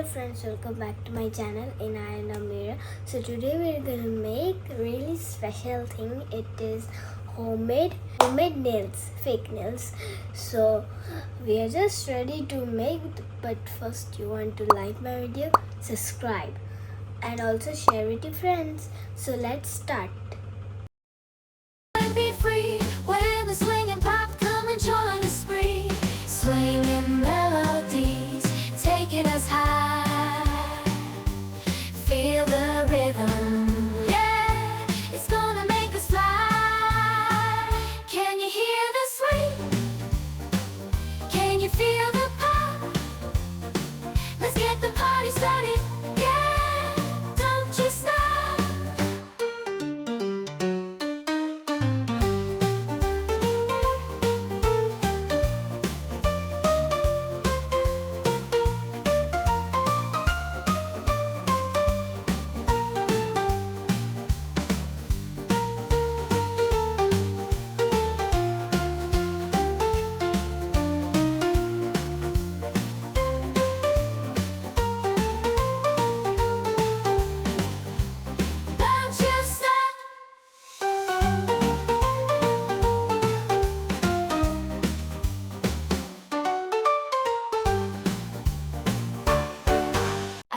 friends, welcome back to my channel in I and Amira. So today we're gonna make a really special thing. It is homemade nails, fake nails. So we are just ready to make, but first you want to like my video, subscribe and also share with your friends. So let's start. Be free when the swing and pop come and join the spree. Swinging melodies taking us high. Feel the rhythm, yeah, it's gonna make us fly. Can you hear the swing? Can you feel the pop? Let's get the party started, yeah, don't you stop.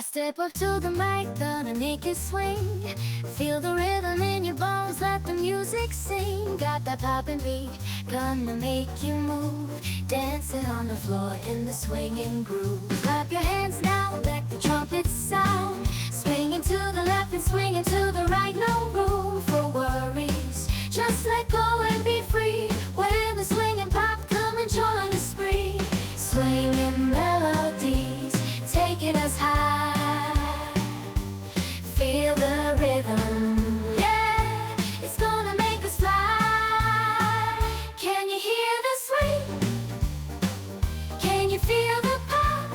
Step up to the mic, gonna make it swing. Feel the rhythm in your bones, let the music sing. Got that poppin' beat, gonna make you move. Dancing on the floor in the swinging groove. Clap your hands now, let the trumpets sound. Swinging to the left and swinging to the right, no room for worries. Just let go and be free. When the swing and pop come and join the spree. Swinging melodies taking us high. Feel the rhythm, yeah, it's gonna make us fly. Can you hear the swing? Can you feel the pop?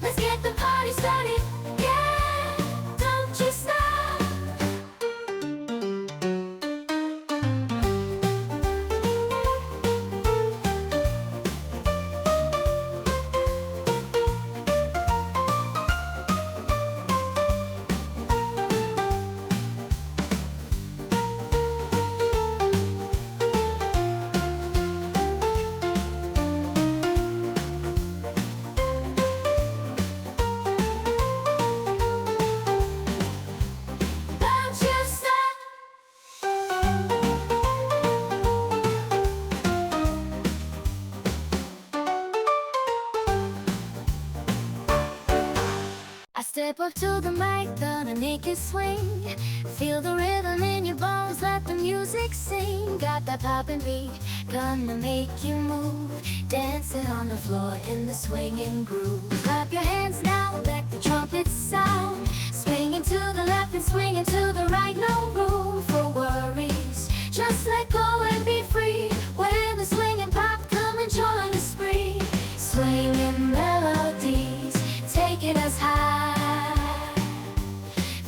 Let's get the party started, yeah, don't you stop. Step up to the mic, gonna make it swing. Feel the rhythm in your bones, let the music sing. Got that poppin' beat, gonna make you move. Dancing on the floor in the swinging groove. Clap your hands now, let the trumpets sound. Swinging to the left and swinging to the right, no room for worries. Just let go and be free. When the swing and pop come and join the spree. Swinging melodies taking us high.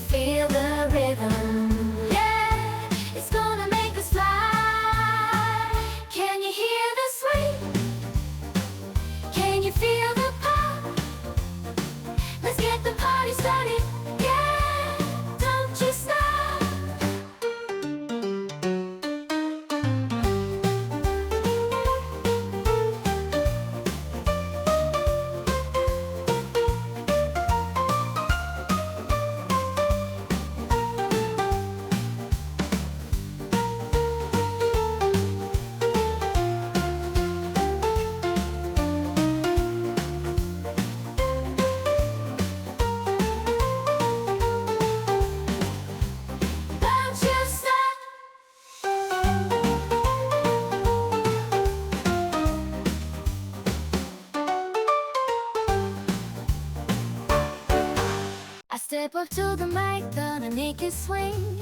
Feel the rhythm, yeah, it's gonna make us fly. Can you hear the swing? Can you feel the pop? Let's get the party started, yeah, don't you stop. Step up to the mic, gonna make it swing.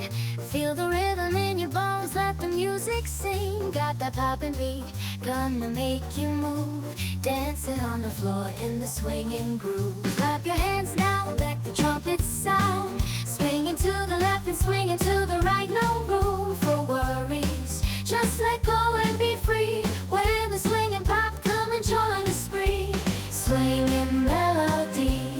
Feel the rhythm in your bones, let the music sing. Got that poppin' beat, gonna make you move. Dancing on the floor in the swinging groove. Clap your hands now, let the trumpets sound. Swinging to the left and swinging to the right, no room for worries. Just let go and be free. When the swing and pop come and join the spree. Swinging melodies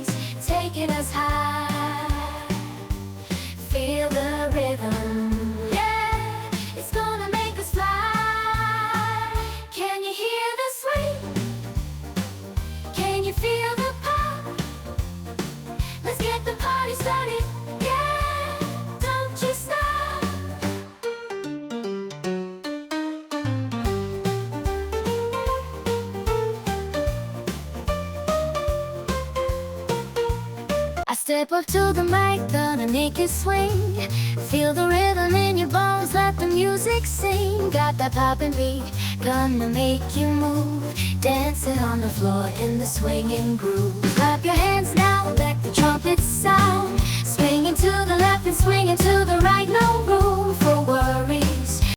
Step up to the mic, gonna make you swing. Feel the rhythm in your bones, let the music sing. Got that poppin' beat, gonna make you move. Dancing on the floor in the swinging groove. Clap your hands now, let the trumpets sound. Swinging to the left and swinging to the right, no room for worry.